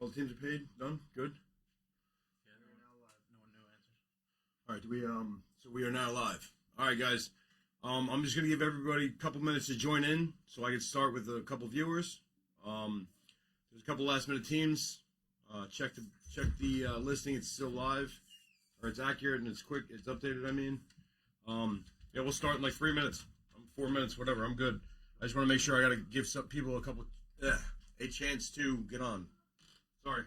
All the teams are paid. Done. Good. Yeah, they're now live. No new answers. All right. Do we So we are now live. All right, guys. I'm just gonna give everybody a couple minutes to join in, so I can start with a couple viewers. There's a couple last-minute teams. Check the listing. It's still live, or it's accurate and it's quick. It's updated. I mean, yeah, we'll start in like 3 minutes. 4 minutes, whatever. I'm good. I just want to make sure I got to give some people a chance to get on. Sorry.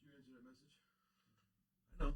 Did you answer that message? I know.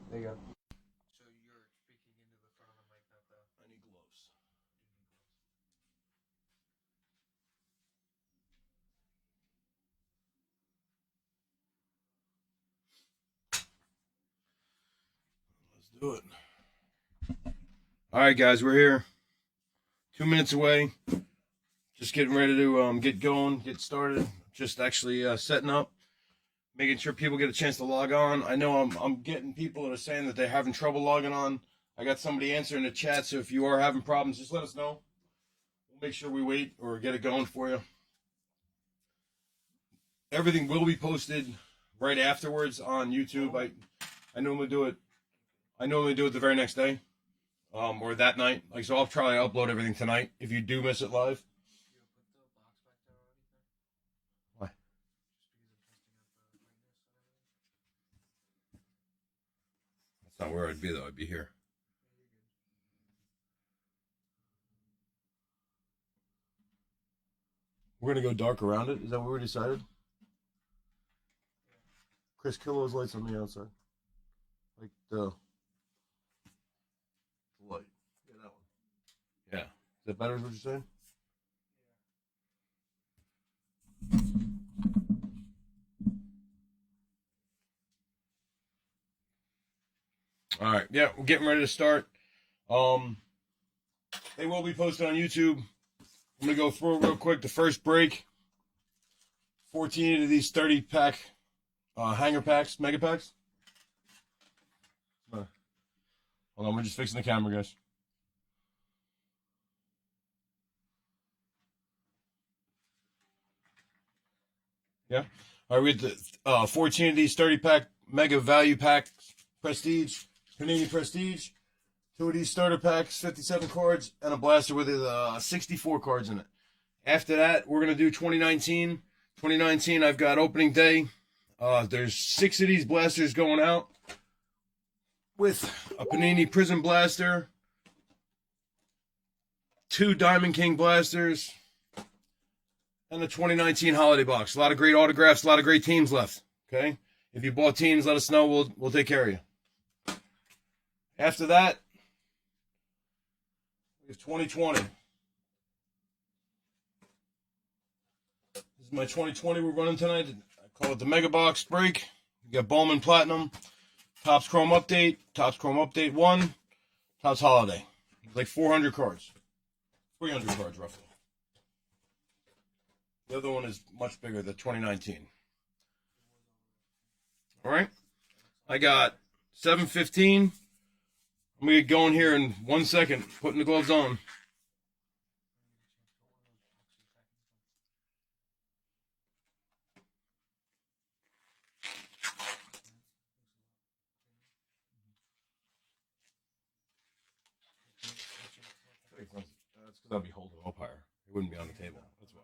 There you go. So you're speaking into the front of the mic, not the. I need gloves. Let's do it. All right, guys, we're here. 2 minutes away. Just getting ready to get going, get started. Just actually setting up, making sure people get a chance to log on. I know I'm getting people that are saying that they're having trouble logging on. I got somebody answering the chat, so if you are having problems, just let us know. We'll make sure we wait or get it going for you. Everything will be posted right afterwards on YouTube. I normally do it. The very next day, or that night. Like, so I'll try to upload everything tonight. If you do miss it live. You put the box back there already? Why? Just because I'm testing out the brightness and everything. That's not where I'd be though. I'd be here. We're gonna go dark around it. Is that what we decided? Chris, kill those lights on the outside. Like the light. Yeah, that one. Yeah. Is that better? Is what you're saying? All right. Yeah, we're getting ready to start. They will be posted on YouTube. I'm gonna go through it real quick. The first break. 14 of these 30-pack hanger packs, mega packs. Hold on, we're just fixing the camera, guys. Yeah. All right, we get the 14 of these 30-pack mega value pack prestige, Panini Prestige. 2 of these starter packs, 57 cards, and a blaster with 64 cards in it. After that, we're going to do 2019. 2019, I've got opening day. There's 6 of these blasters going out with a Panini Prism Blaster, 2 Diamond King blasters, and the 2019 holiday box. A lot of great autographs, a lot of great teams left. Okay? If you bought teams, let us know. We'll take care of you. After that, we have 2020. This is my 2020 we're running tonight. I call it the Mega Box Break. We got Bowman Platinum, Topps Chrome Update, Topps Chrome Update 1, Topps Holiday. It's like 400 cards. 300 cards, roughly. The other one is much bigger, the 2019. All right. I got 7:15. I'm going to get going here in 1 second, putting the gloves on. That's because I'll be holding up higher. It wouldn't be on the table. That's why.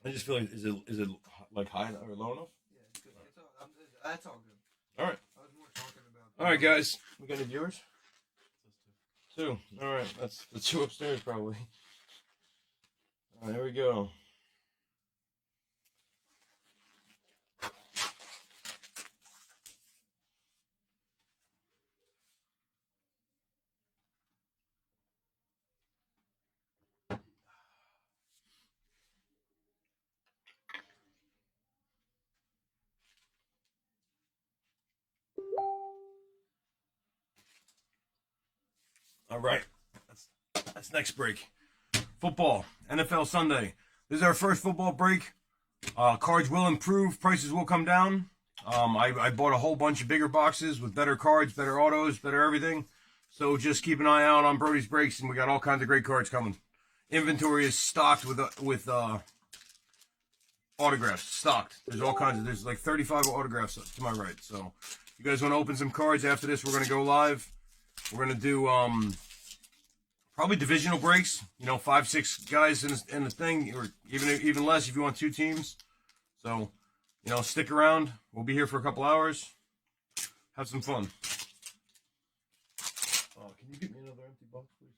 I just feel like, is it like high or low enough? Yeah, it's good. That's all good. All right. I was more talking about. All right, guys. We got any viewers? 2. All right. That's the 2 upstairs, probably. All right, here we go. All right, that's next break. Football, NFL Sunday. This is our first football break. Cards will improve, prices will come down. I bought a whole bunch of bigger boxes with better cards, better autos, better everything. So just keep an eye out on Brody's Breaks, and we got all kinds of great cards coming. Inventory is stocked with autographs. Stocked. There's all kinds of. There's like 35 autographs to my right. So if you guys want to open some cards after this, we're gonna go live. We're gonna do probably divisional breaks. 5, 6 guys in the thing, or even less if you want 2 teams. So stick around. We'll be here for a couple hours. Have some fun. Can you get me another empty box, please?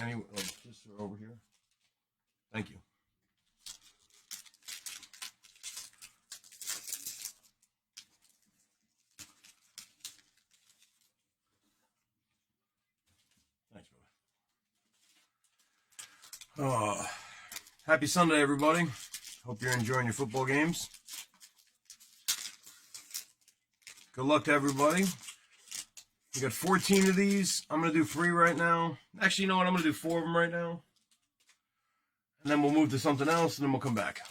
Anyway, just over here. Thank you. Thanks, brother. Happy Sunday, everybody. Hope you're enjoying your football games. Good luck to everybody. We got 14 of these. I'm going to do 3 right now. Actually, you know what? I'm going to do 4 of them right now. And then we'll move to something else, and then we'll come back.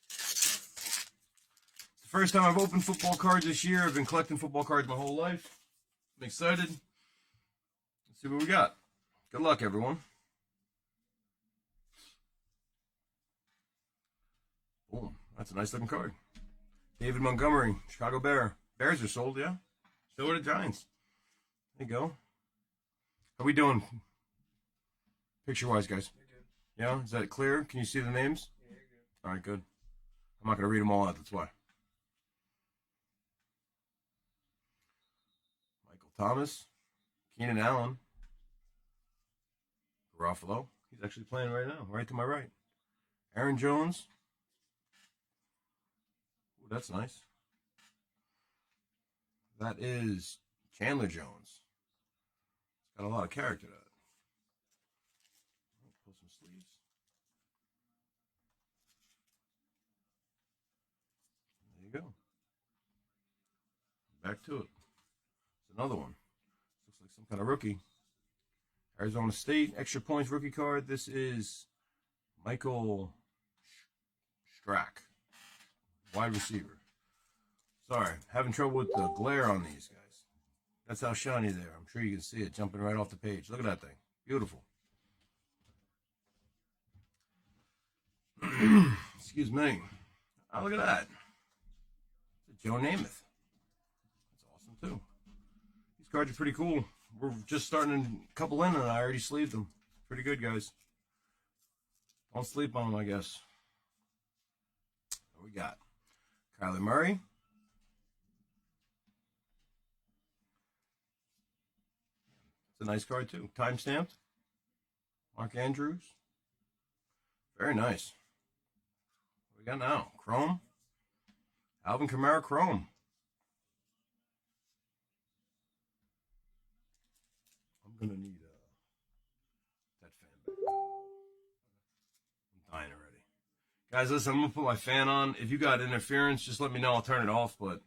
It's the first time I've opened football cards this year. I've been collecting football cards my whole life. I'm excited. Let's see what we got. Good luck, everyone. Boom. That's a nice looking card. David Montgomery, Chicago Bear. Bears are sold, yeah. So are the Giants. There you go. How we doing? Picture-wise, guys. You're good. Yeah? Is that clear? Can you see the names? Yeah, you're good. All right, good. I'm not going to read them all out, that's why. Michael Thomas. Keenan Allen. Garofalo. He's actually playing right now, right to my right. Aaron Jones. Ooh, that's nice. That is Chandler Jones. It's got a lot of character to it. Pull some sleeves. There you go. Back to it. It's another one. Looks like some kind of rookie. Arizona State, extra points rookie card. This is Michael Strack, wide receiver. Sorry, having trouble with the glare on these guys. That's how shiny they are. I'm sure you can see it jumping right off the page. Look at that thing. Beautiful. Excuse me. Oh, look at that. It's Joe Namath. That's awesome, too. These cards are pretty cool. We're just starting a couple in, and I already sleeved them. Pretty good, guys. Don't sleep on them, I guess. What we got? Kyler Murray. It's a nice card, too. Time-stamped. Mark Andrews. Very nice. What we got now? Chrome. Alvin Kamara Chrome. I'm going to need that fan back. I'm dying already. Guys, listen, I'm going to put my fan on. If you got interference, just let me know. I'll turn it off, but,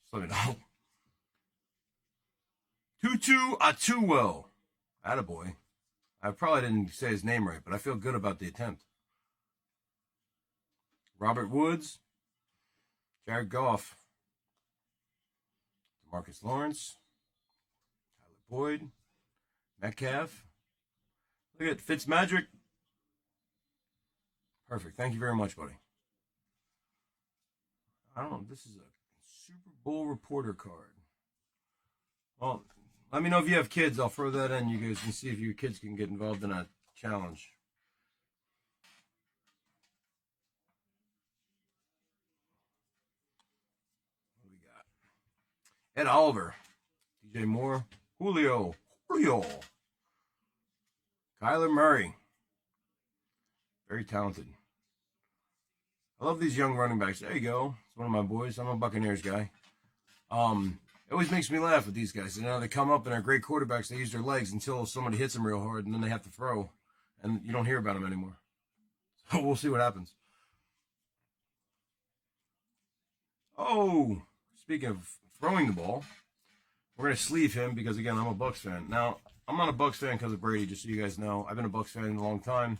just let me know. Tutu Atuwell. Attaboy. I probably didn't say his name right, but I feel good about the attempt. Robert Woods. Jared Goff. Demarcus Lawrence. Tyler Boyd. Metcalf. Look at Fitzmagic. Perfect. Thank you very much, buddy. I don't know. This is a Super Bowl reporter card. Well, let me know if you have kids. I'll throw that in. You guys can see if your kids can get involved in a challenge. What do we got? Ed Oliver. DJ Moore. Julio. Kyler Murray. Very talented. I love these young running backs. There you go. It's one of my boys. I'm a Buccaneers guy. It always makes me laugh with these guys. You know, they come up and they're great quarterbacks. They use their legs until somebody hits them real hard, and then they have to throw, and you don't hear about them anymore. So we'll see what happens. Oh, speaking of throwing the ball, we're going to sleeve him because, again, I'm a Bucs fan. Now, I'm not a Bucs fan because of Brady, just so you guys know. I've been a Bucs fan a long time.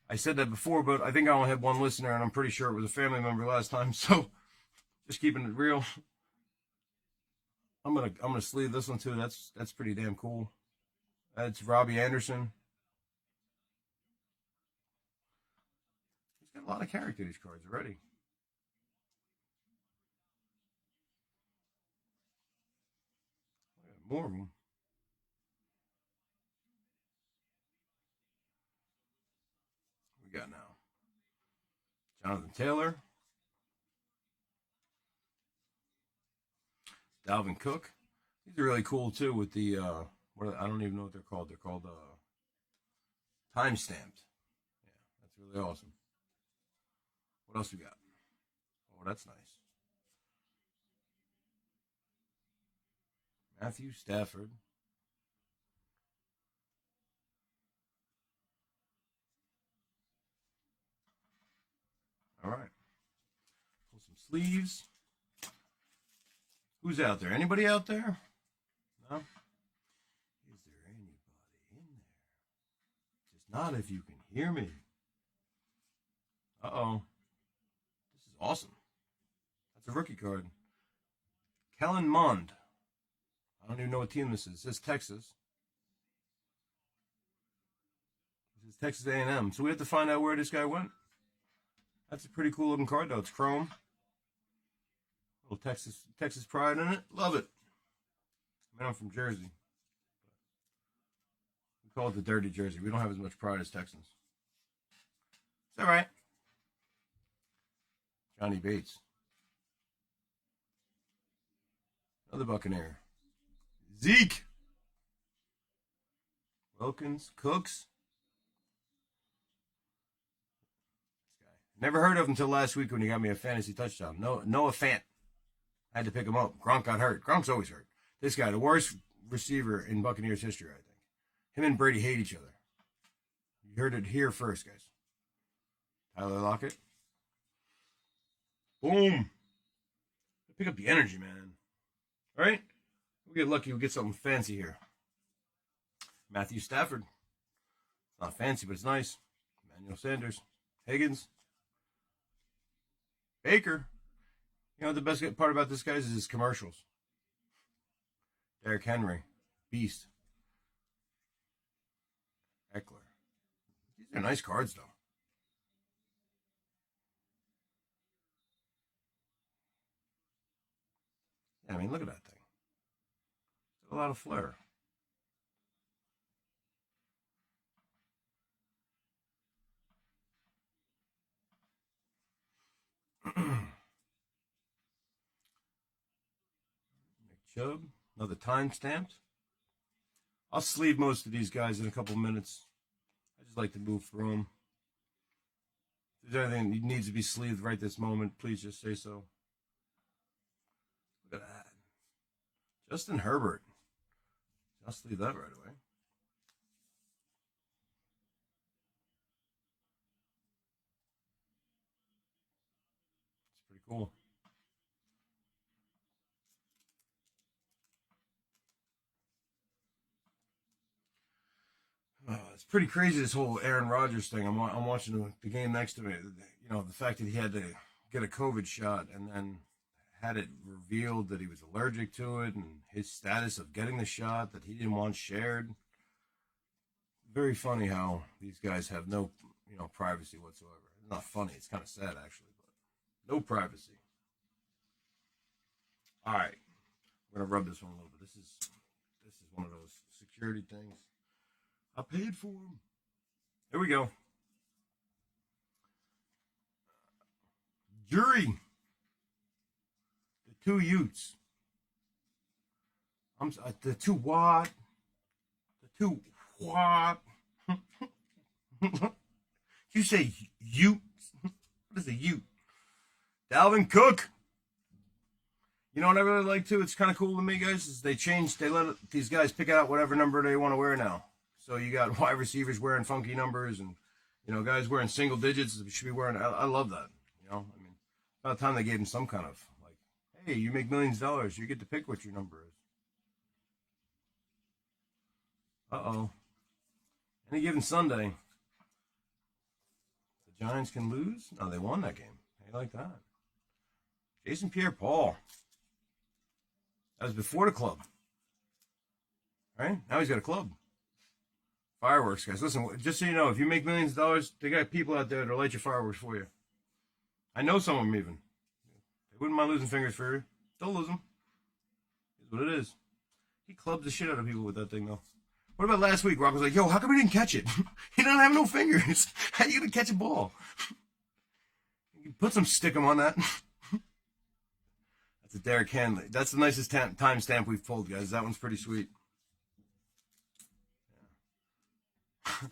I said that before, but I think I only had one listener, and I'm pretty sure it was a family member last time, so just keeping it real. I'm gonna sleeve this one too. That's pretty damn cool. That's Robbie Anderson. He's got a lot of character, these cards already. More of them. We got now Jonathan Taylor, Dalvin Cook. These are really cool too with the I don't even know what they're called. They're called time stamped. Yeah, that's really awesome. What else we got? Oh, that's nice. Matthew Stafford. All right. Pull some sleeves. Who's out there? Anybody out there? No? Is there anybody in there? Just not if you can hear me. Uh-oh. This is awesome. That's a rookie card. Kellen Mond. I don't even know what team this is. It says Texas. This is Texas A&M. So we have to find out where this guy went. That's a pretty cool looking card, though. It's chrome. Little Texas pride in it. Love it. I mean, I'm from Jersey. We call it the dirty Jersey. We don't have as much pride as Texans. It's all right. Johnny Bates. Another Buccaneer. Zeke. Wilkins. Cooks. This guy. Never heard of him until last week when he got me a fantasy touchdown. Noah Fant. I had to pick him up. Gronk got hurt. Gronk's always hurt. This guy, the worst receiver in Buccaneers history, I think. Him and Brady hate each other. You heard it here first, guys. Tyler Lockett. Boom. Pick up the energy, man. All right? We'll get lucky. We'll get something fancy here. Matthew Stafford. It's not fancy, but it's nice. Emmanuel Sanders. Higgins. Baker. You know, the best part about this guy is his commercials. Derrick Henry. Beast. Eckler. These are nice cards, though. Yeah, I mean, look at that thing. A lot of flair. Chubb, another time stamped. I'll sleeve most of these guys in a couple minutes. I just like to move through them. If there's anything that needs to be sleeved right this moment, please just say so. Look at that. Justin Herbert. I'll sleeve that right away. It's pretty cool. It's pretty crazy, this whole Aaron Rodgers thing. I'm watching the game next to me. You know, the fact that he had to get a COVID shot and then had it revealed that he was allergic to it, and his status of getting the shot that he didn't want shared. Very funny how these guys have no, privacy whatsoever. It's not funny. It's kind of sad, actually, but no privacy. All right, we're gonna rub this one a little bit. This is one of those security things. I paid for them. Here we go. Jury. The two Utes. The two what? The two what? You say Ute? What is a Ute? Dalvin Cook. You know what I really like too? It's kind of cool to me, guys. Is they let these guys pick out whatever number they want to wear now. So you got wide receivers wearing funky numbers, and guys wearing single digits should be wearing. I love that. I mean, about time they gave them some kind of like, hey, you make millions of dollars, you get to pick what your number is. Any given Sunday, the Giants can lose. No, they won that game. How you like that? Jason Pierre-Paul. That was before the club. Right? Now he's got a club. Fireworks, guys. Listen, just so you know, if you make millions of dollars, they got people out there that'll light your fireworks for you. I know some of them even. They wouldn't mind losing fingers for you. Don't lose them. It's what it is. He clubbed the shit out of people with that thing, though. What about last week? Rock was like, yo, how come he didn't catch it? He doesn't have no fingers. How you going to catch a ball? You put some stickum on that. That's a Derrick Henley. That's the nicest timestamp we've pulled, guys. That one's pretty sweet. Yeah.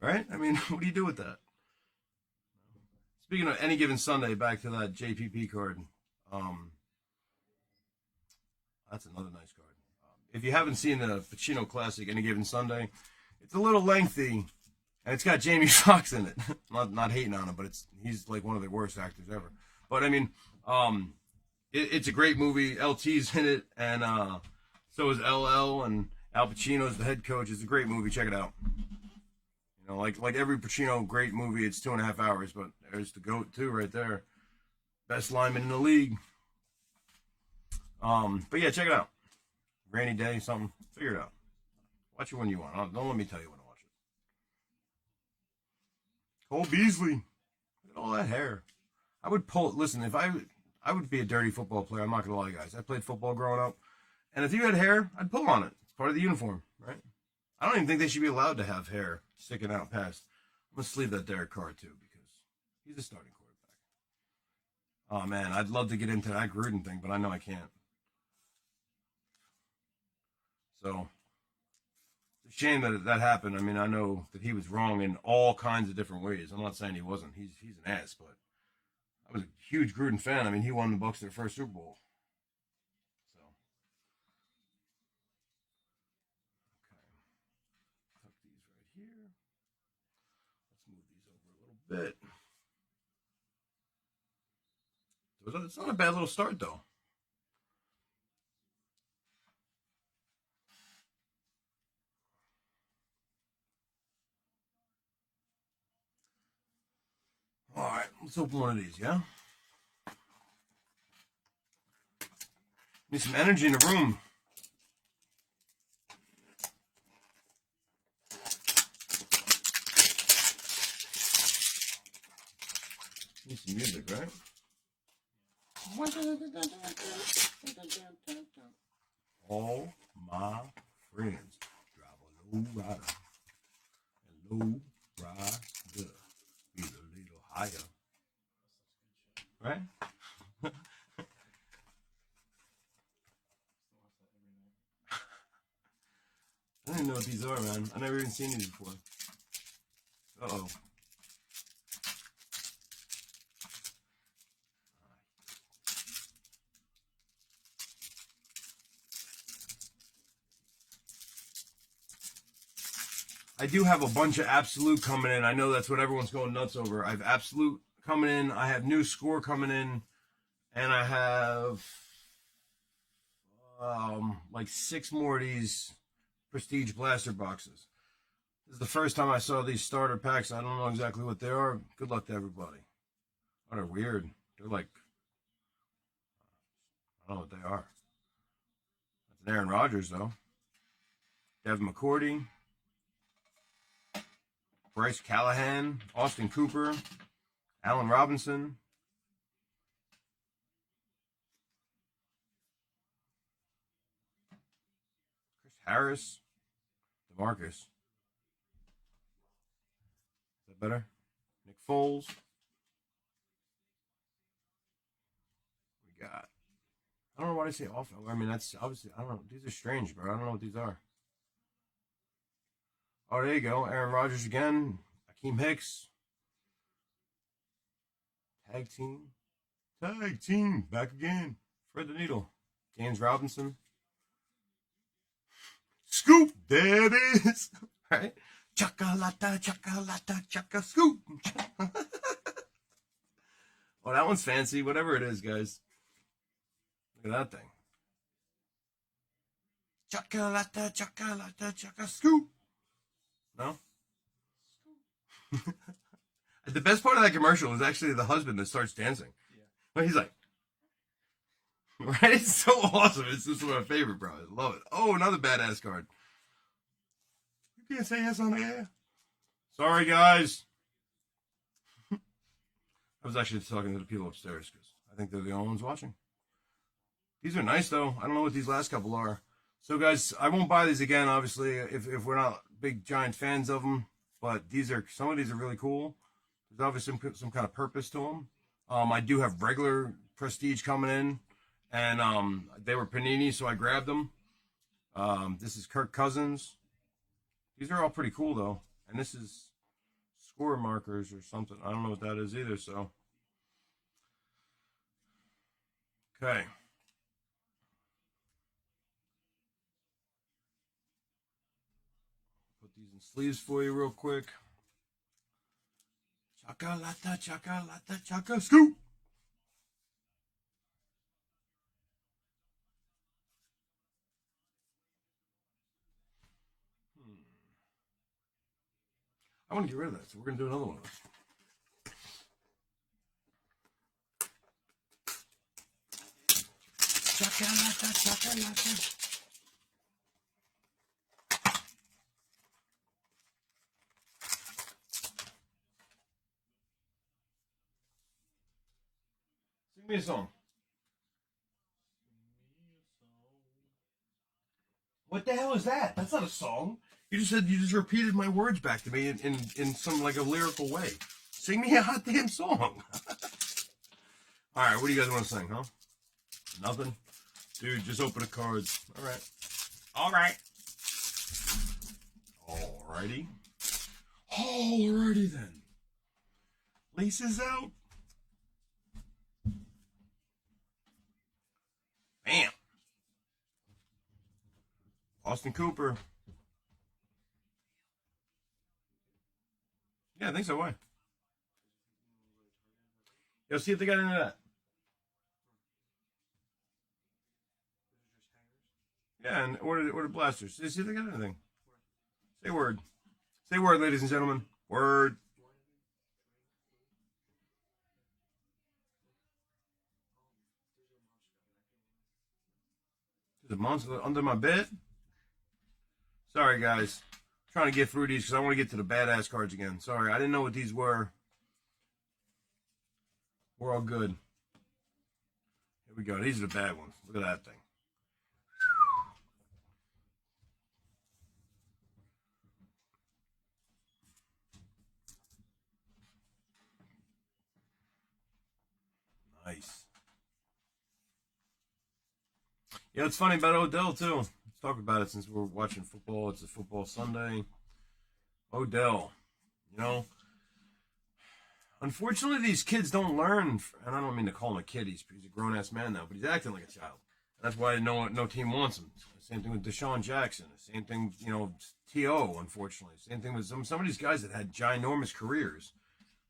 Right? I mean, what do you do with that? Speaking of any given Sunday, back to that JPP card. That's another nice card. If you haven't seen the Pacino Classic, Any Given Sunday, it's a little lengthy, and it's got Jamie Foxx in it. not hating on him, but he's like one of the worst actors ever. But I mean, it's a great movie. LT's in it, and so is LL, and Al Pacino's the head coach. It's a great movie. Check it out. Like every Pacino great movie, it's 2.5 hours, but there's the GOAT too right there. Best lineman in the league. But yeah, check it out. Rainy day, something. Figure it out. Watch it when you want. Don't let me tell you when to watch it. Cole Beasley. Look at all that hair. I would pull. Listen, if I would be a dirty football player. I'm not gonna lie, guys. I played football growing up, and if you had hair, I'd pull on it. It's part of the uniform, right? I don't even think they should be allowed to have hair sticking out past. I'm gonna sleeve that Derrick card too because he's a starting quarterback. Oh man, I'd love to get into that Gruden thing, but I know I can't. So, it's a shame that happened. I mean, I know that he was wrong in all kinds of different ways. I'm not saying he wasn't. He's an ass, but I was a huge Gruden fan. I mean, he won the Bucs their first Super Bowl. So, okay. Tuck these right here. Let's move these over a little bit. It's not a bad little start, though. All right, let's open one of these, yeah? Need some energy in the room. Need some music, right? All my friends drive a low rider. And low rider is a little higher. Right? I don't even know what these are, man. I've never even seen these before. Uh-oh. I do have a bunch of Absolute coming in. I know that's what everyone's going nuts over. I have Absolute coming in. I have New Score coming in. And I have like 6 more of these Prestige Blaster boxes. This is the first time I saw these starter packs. I don't know exactly what they are. Good luck to everybody. Oh, they're weird. They're like, I don't know what they are. That's an Aaron Rodgers, though. Devin McCourty. Bryce Callahan, Austin Cooper, Allen Robinson. Chris Harris. DeMarcus. Is that better? Nick Foles. We got I don't know why they say off. I mean, that's obviously, I don't know. These are strange, bro. I don't know what these are. Oh, there you go. Aaron Rodgers again. Akeem Hicks. Tag team. Tag team. Back again. Fred the Needle. James Robinson. Scoop. There it is. Right? Chocolata, chocolata, chocolata, scoop. Oh, that one's fancy. Whatever it is, guys. Look at that thing. Chocolata, chocolata, chocolata, scoop. No? The best part of that commercial is actually the husband that starts dancing. Yeah. But he's like, right? It's so awesome. It's just my favorite, bro. I love it. Oh, another badass card. You can't say yes on the air. Sorry, guys. I was actually talking to the people upstairs because I think they're the only ones watching. These are nice, though. I don't know what these last couple are. So, guys, I won't buy these again, obviously, if we're not big, giant fans of them. But some of these are really cool. There's obviously some kind of purpose to them. I do have regular Prestige coming in. And they were Panini, so I grabbed them. This is Kirk Cousins. These are all pretty cool, though. And this is score markers or something. I don't know what that is either, so. Okay. Put these in sleeves for you real quick. Chocolata, chocolata, chocolata, scoop. I want to get rid of that, so we're going to do another one. Chocolata, chocolata. Sing me a song. What the hell is that? That's not a song. You just repeated my words back to me in some like a lyrical way. Sing me a hot damn song. All right, what do you guys want to sing, huh? Nothing? Dude, just open the cards. All right. All right. Alrighty. Alrighty then. Lisa's out. Bam. Austin Cooper. Yeah, I think so. Why? Yo, see if they got into that. Yeah, and order blasters. See if they got anything. Say word. Say word, ladies and gentlemen. Word. There's a monster under my bed. Sorry, guys. I'm trying to get through these because I want to get to the badass cards again. Sorry, I didn't know what these were. We're all good. Here we go. These are the bad ones. Look at that thing. Nice. Yeah, it's funny about Odell, too. Let's talk about it since we're watching football. It's a football Sunday. Odell, you know, unfortunately, these kids don't learn, and I don't mean to call him a kid. He's a grown-ass man now, but he's acting like a child. That's why no team wants him. Same thing with Deshaun Jackson. Same thing, you know, T.O., unfortunately. Same thing with some of these guys that had ginormous careers,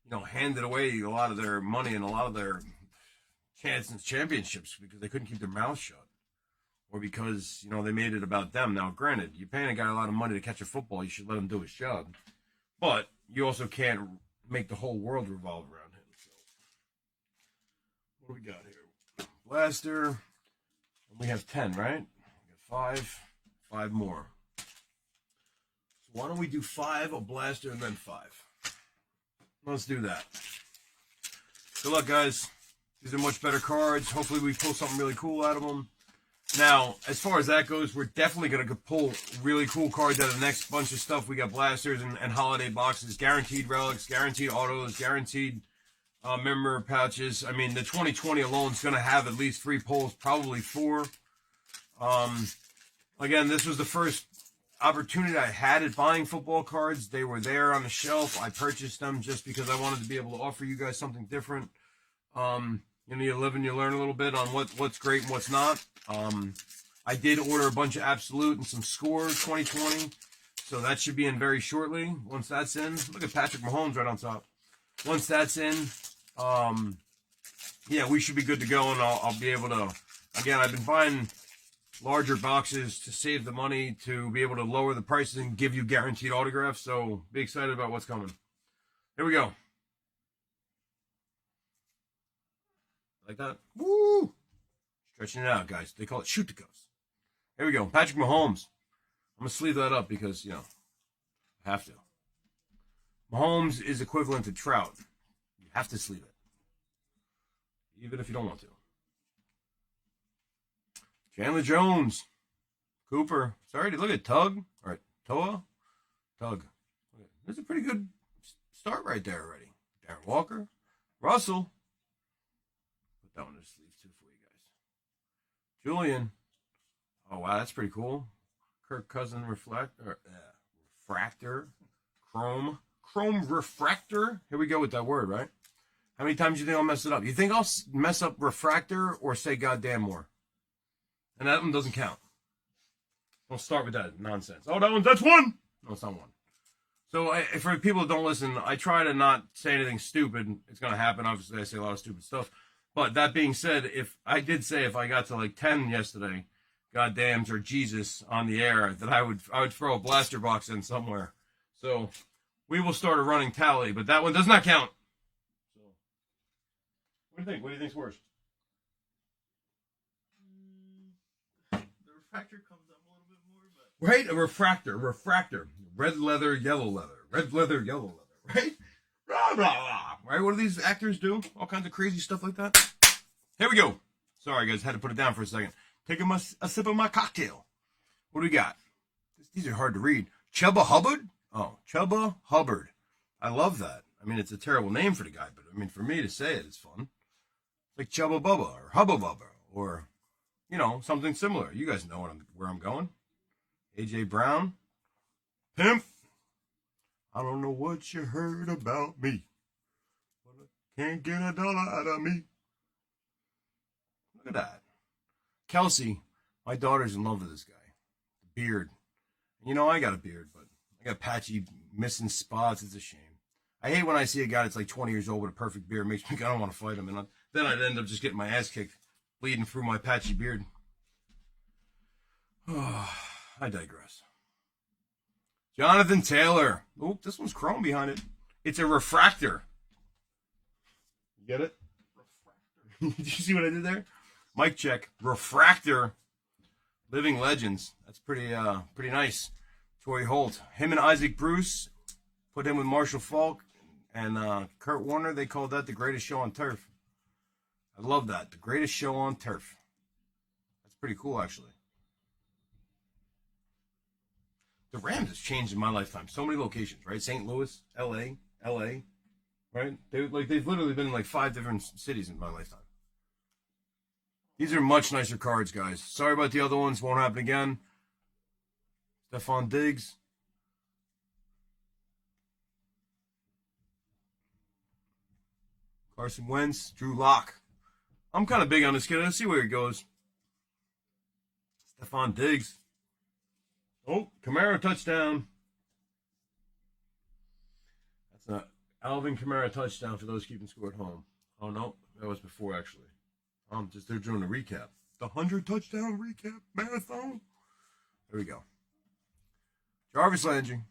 you know, handed away a lot of their money and a lot of their chances championships because they couldn't keep their mouth shut. Or because, you know, they made it about them. Now, granted, you're paying a guy a lot of money to catch a football. You should let him do his job. But you also can't make the whole world revolve around him. So, what do we got here? Blaster. And we have 10, right? We got 5. 5 more. So why don't we do 5, a blaster, and then 5? Let's do that. Good luck, guys. These are much better cards. Hopefully we pull something really cool out of them. Now, as far as that goes, we're definitely going to pull really cool cards out of the next bunch of stuff. We got blasters and holiday boxes, guaranteed relics, guaranteed autos, guaranteed member pouches. I mean, the 2020 alone is going to have at least 3 pulls, probably 4. Again, this was the first opportunity I had at buying football cards. They were there on the shelf. I purchased them just because I wanted to be able to offer you guys something different. You live and you learn a little bit on what's great and what's not. I did order a bunch of Absolute and some Score 2020, so that should be in very shortly. Once that's in, look at Patrick Mahomes right on top. Once that's in, yeah, we should be good to go, and I'll be able to. Again, I've been buying larger boxes to save the money, to be able to lower the prices and give you guaranteed autographs. So be excited about what's coming. Here we go. Like that? Woo! Stretching it out, guys. They call it shoot the ghost. Here we go. Patrick Mahomes. I'm going to sleeve that up because, I have to. Mahomes is equivalent to Trout. You have to sleeve it. Even if you don't want to. Chandler Jones. Cooper. Sorry, look at Tug. All right, Toa. Tug. There's a pretty good start right there already. Darren Walker. Russell. Put that one in the sleeve too for you guys. Julian. Oh, wow, that's pretty cool. Kirk Cousins refractor. Chrome refractor. Here we go with that word, right? How many times do you think I'll mess it up? You think I'll mess up refractor or say goddamn more? And that one doesn't count. Don't start with that nonsense. Oh, that's one. No, it's not one. So for people that don't listen, I try to not say anything stupid. It's going to happen. Obviously, I say a lot of stupid stuff. But that being said, if I got to like 10 yesterday, goddams or Jesus on the air, that I would throw a blaster box in somewhere. So we will start a running tally, but that one does not count. So what do you think? What do you think's worse? The refractor comes up a little bit more, but right, a refractor, red leather, yellow leather, right? Rah, rah, rah. Right? What do these actors do? All kinds of crazy stuff like that. Here we go. Sorry, guys, had to put it down for a second. Taking a sip of my cocktail. What do we got? These are hard to read. Chubba Hubbard? Oh, Chubba Hubbard. I love that. I mean, it's a terrible name for the guy, but I mean, for me to say it, it's fun. Like Chubba Bubba or Hubba Bubba or, something similar. You guys know where I'm going. A.J. Brown. Pimp. I don't know what you heard about me, but I can't get $1 out of me. Look at that. Kelsey, my daughter's in love with this guy. The beard. And I got a beard, but I got patchy, missing spots. It's a shame. I hate when I see a guy that's like 20 years old with a perfect beard. It makes me, I don't want to fight him. And then I'd end up just getting my ass kicked, bleeding through my patchy beard. Oh, I digress. Jonathan Taylor. Oh, this one's chrome behind it. It's a refractor. You get it? Refractor. Did you see what I did there? Mic check. Refractor. Living legends. That's pretty nice. Torrey Holt. Him and Isaac Bruce. Put him with Marshall Falk and Kurt Warner. They called that the greatest show on turf. I love that. The greatest show on turf. That's pretty cool, actually. The Rams has changed in my lifetime. So many locations, right? St. Louis, L.A., right? They've literally been in like 5 different cities in my lifetime. These are much nicer cards, guys. Sorry about the other ones. Won't happen again. Stephon Diggs. Carson Wentz. Drew Lock. I'm kind of big on this kid. Let's see where he goes. Stephon Diggs. Oh, Kamara touchdown. That's not Alvin Kamara touchdown for those keeping score at home. Oh, no. That was before, actually. They're doing a recap. The 100 touchdown recap marathon. There we go. Jarvis Landry.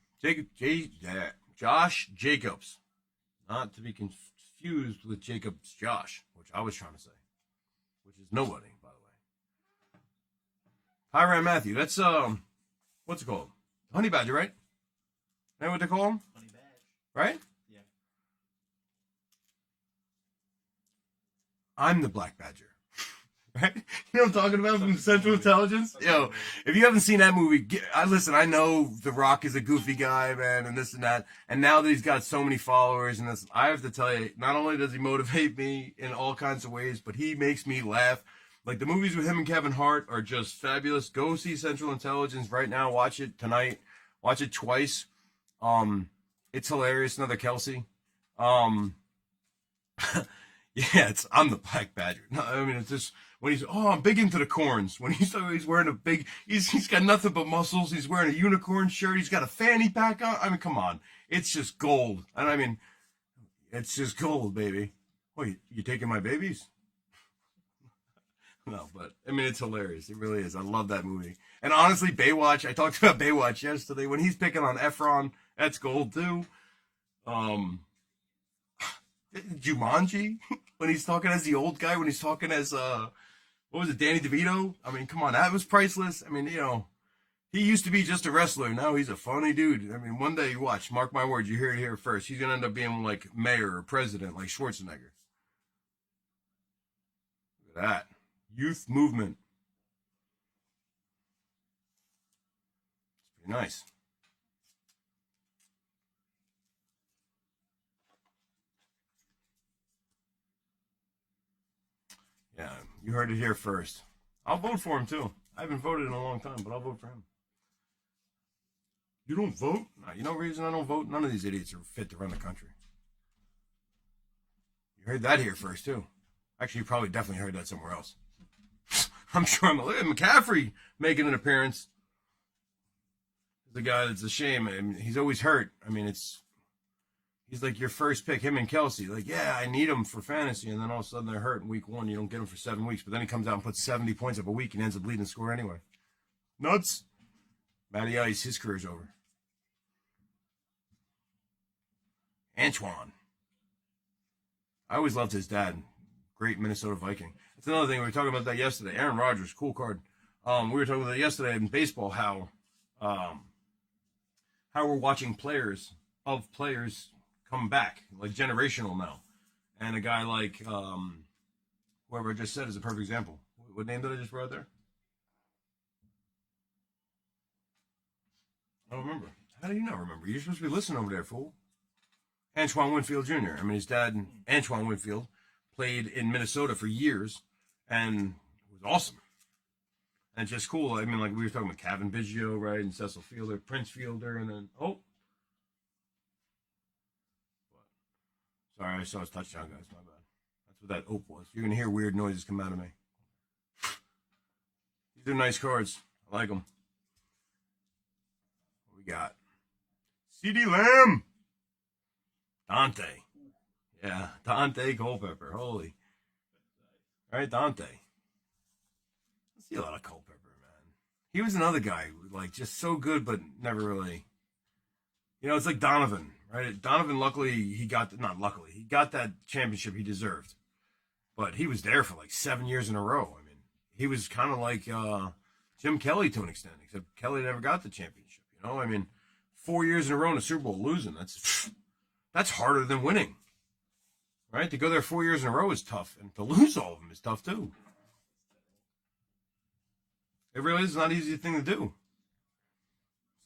Josh Jacobs. Not to be confused with Jacobs Josh, which I was trying to say. Which is nobody, by the way. Tyrann Mathieu. That's, what's it called? Honey Badger, right? Is that what they call him? Honey Badge. Right? Yeah. I'm the Black Badger. Right? You know what I'm talking about from Central Intelligence? Yo, if you haven't seen that movie, listen, I know The Rock is a goofy guy, man, and this and that. And now that he's got so many followers, and this, I have to tell you, not only does he motivate me in all kinds of ways, but he makes me laugh. Like, the movies with him and Kevin Hart are just fabulous. Go see Central Intelligence right now. Watch it tonight. Watch it twice. It's hilarious. Another Kelsey. Yeah, I'm the Black Badger. No, I mean, it's just when he's, I'm big into the corns. When he's wearing a big, he's got nothing but muscles. He's wearing a unicorn shirt. He's got a fanny pack on. I mean, come on, it's just gold. And I mean, it's just gold, baby. Oh, you taking my babies? No, but I mean, it's hilarious. It really is. I love that movie. And honestly, Baywatch. I talked about Baywatch yesterday when he's picking on Efron. That's gold too. Jumanji, when he's talking as the old guy, when he's talking as what was it, Danny DeVito? I mean, come on, that was priceless. I mean, he used to be just a wrestler. Now he's a funny dude. I mean, one day you watch, mark my words, you hear it here first. He's gonna end up being like mayor or president, like Schwarzenegger. Look at that youth movement. It's pretty nice. Yeah, you heard it here first. I'll vote for him, too. I haven't voted in a long time, but I'll vote for him. You don't vote? No, you know the reason I don't vote? None of these idiots are fit to run the country. You heard that here first, too. Actually, you probably definitely heard that somewhere else. I'm sure look at McCaffrey making an appearance. The guy that's a shame. I mean, he's always hurt. I mean, he's like your first pick, him and Kelsey. Like, yeah, I need him for fantasy. And then all of a sudden they're hurt in week 1. You don't get him for 7 weeks. But then he comes out and puts 70 points up a week and ends up leading the score anyway. Nuts. Matty Ice, his career's over. Antoine. I always loved his dad. Great Minnesota Viking. That's another thing. We were talking about that yesterday. Aaron Rodgers, cool card. We were talking about that yesterday in baseball, how we're watching players come back, like generational now. And a guy like whoever I just said is a perfect example. What name did I just write there? I don't remember. How do you not remember? You're supposed to be listening over there, fool. Antoine Winfield Jr. I mean, his dad, Antoine Winfield, played in Minnesota for years and was awesome. And just cool. I mean, like we were talking about Kevin Biggio, right? And Cecil Fielder, Prince Fielder, and then, sorry, I saw his touchdown, guys. My bad. That's what that ope was. You're going to hear weird noises come out of me. These are nice cards. I like them. What we got? CeeDee Lamb. Dante. Yeah, Dante Culpepper. Holy. All right, Dante. I see a lot of Culpepper, man. He was another guy, like, just so good, but never really. It's like Donovan, right? Donovan, luckily, he got that championship he deserved. But he was there for like 7 years in a row. I mean, he was kind of like Jim Kelly to an extent, except Kelly never got the championship. I mean, 4 years in a row in a Super Bowl losing, that's harder than winning. Right? To go there 4 years in a row is tough, and to lose all of them is tough too. It really is not an easy thing to do.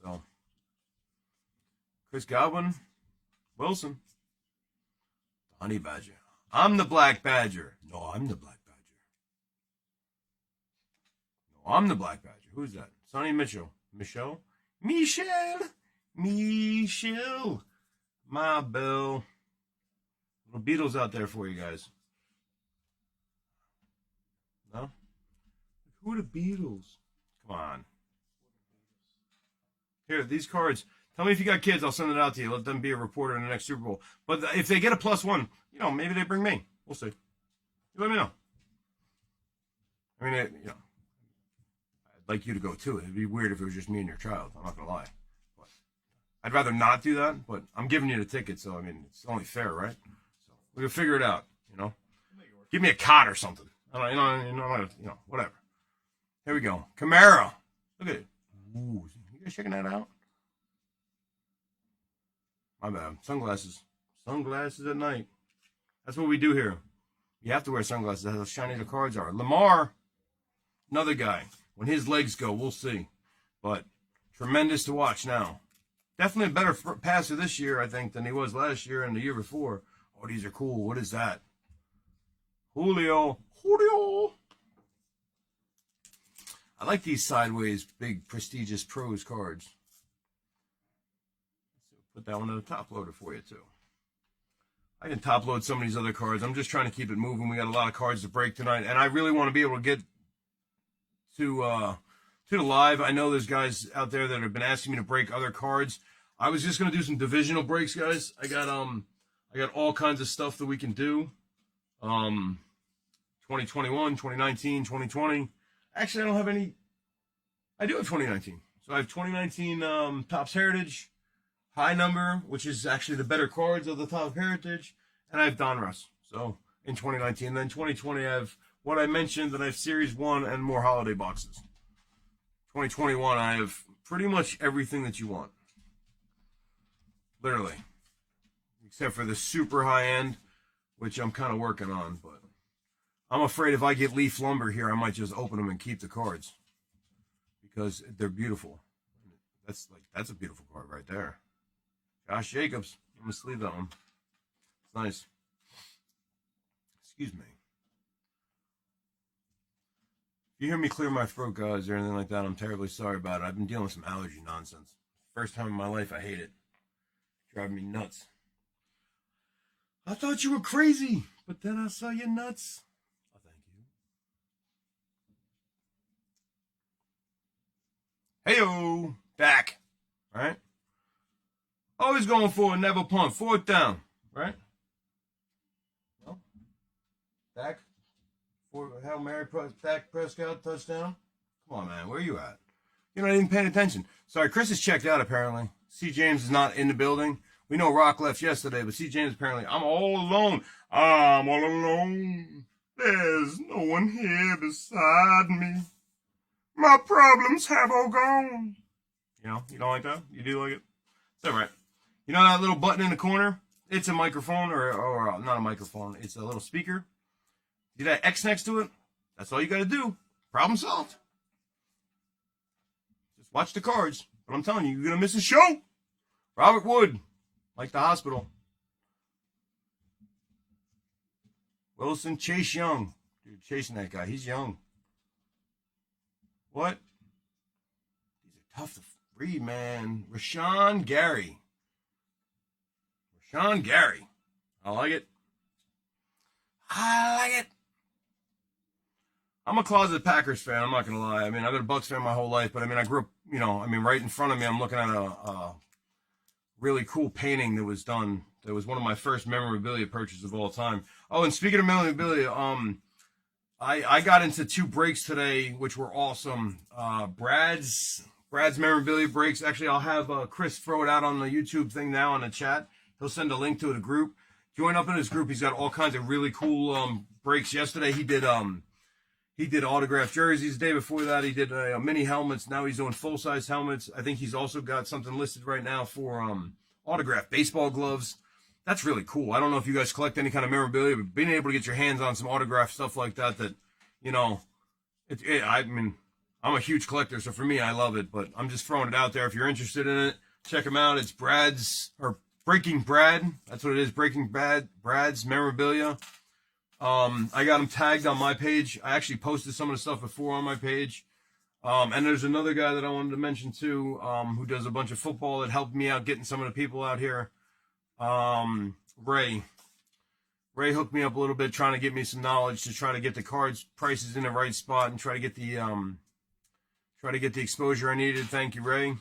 So, Chris Godwin, Wilson, Honey Badger. I'm the Black Badger. No, I'm the Black Badger. No, I'm the Black Badger. Who's that? Sonny Mitchell. Michelle? Michelle. My bell. Little Beatles out there for you guys. No? Who are the Beatles? Come on. Here, these cards. Tell me if you got kids. I'll send it out to you. Let them be a reporter in the next Super Bowl. But if they get a +1, maybe they bring me. We'll see. You let me know. I mean, I'd like you to go too. It'd be weird if it was just me and your child. I'm not going to lie. But I'd rather not do that, but I'm giving you the ticket, so, I mean, it's only fair, right? So we can figure it out, Give me a cot or something. Whatever. Here we go. Camaro. Look at it. Ooh, you guys checking that out? My bad. Sunglasses. Sunglasses at night. That's what we do here. You have to wear sunglasses. That's how shiny the cards are. Lamar, another guy. When his legs go, we'll see. But tremendous to watch now. Definitely a better passer this year, I think, than he was last year and the year before. Oh, these are cool. What is that? Julio. I like these sideways, big, prestigious pros cards. Put that one in the top loader for you, too. I can top load some of these other cards. I'm just trying to keep it moving. We got a lot of cards to break tonight, and I really want to be able to get to the live. I know there's guys out there that have been asking me to break other cards. I was just going to do some divisional breaks, guys. I got all kinds of stuff that we can do. 2021, 2019, 2020. Actually, I don't have any. I do have 2019. So I have 2019 Topps Heritage, high number, which is actually the better cards of the Topps Heritage, and I have Donruss. So in 2019, then 2020, I have what I mentioned, and I have Series 1 and more holiday boxes. 2021, I have pretty much everything that you want. Literally. Except for the super high end, which I'm kind of working on, but I'm afraid if I get Leaf Lumber here, I might just open them and keep the cards because they're beautiful. That's a beautiful card right there. Josh Jacobs. I'm gonna sleeve that one. It's nice. Excuse me. If you hear me clear my throat, guys, or anything like that, I'm terribly sorry about it. I've been dealing with some allergy nonsense. First time in my life, I hate it. Driving me nuts. I thought you were crazy, but then I saw you nuts. Oh, thank you. Hey-o, back. All right. Always going forward, never punt. Fourth down, right? No. Dak. Hail Mary, Dak Prescott, touchdown. Come on, man. Where are you at? You're not even paying attention. Sorry, Chris is checked out, apparently. C. James is not in the building. We know Rock left yesterday, but C. James apparently, I'm all alone. I'm all alone. There's no one here beside me. My problems have all gone. You know, you don't like that? You do like it? It's all right. You know that little button in the corner? It's a microphone, or not a microphone. It's a little speaker. See that X next to it? That's all you got to do. Problem solved. Just watch the cards. But I'm telling you, you're going to miss a show. Robert Wood, like the hospital. Wilson Chase Young. Dude, chasing that guy. He's young. What? These are tough to read, man. Rashawn Gary. Rashawn Gary. I like it. I like it. I'm a closet Packers fan. I'm not going to lie. I mean, I've been a Bucs fan my whole life, but I mean, I grew up, you know, I mean, right in front of me, I'm looking at a really cool painting that was done. That was one of my first memorabilia purchases of all time. Oh, and speaking of memorabilia, I got into 2 breaks today, which were awesome. Brad's memorabilia breaks. Actually, I'll have Chris throw it out on the YouTube thing now in the chat. He'll send a link to the group. Join up in his group. He's got all kinds of really cool breaks. Yesterday, he did autographed jerseys. The day before that, he did mini helmets. Now he's doing full-size helmets. I think he's also got something listed right now for autographed baseball gloves. That's really cool. I don't know if you guys collect any kind of memorabilia, but being able to get your hands on some autographed stuff like that, you know, I mean, I'm a huge collector, so for me, I love it. But I'm just throwing it out there. If you're interested in it, check him out. It's Breaking Brad. That's what it is. Breaking Brad's memorabilia. I got him tagged on my page. I actually posted some of the stuff before on my page. And there's another guy that I wanted to mention too, who does a bunch of football that helped me out getting some of the people out here. Ray hooked me up a little bit, trying to get me some knowledge to try to get the cards prices in the right spot and try to get the exposure I needed. Thank you, Ray. Look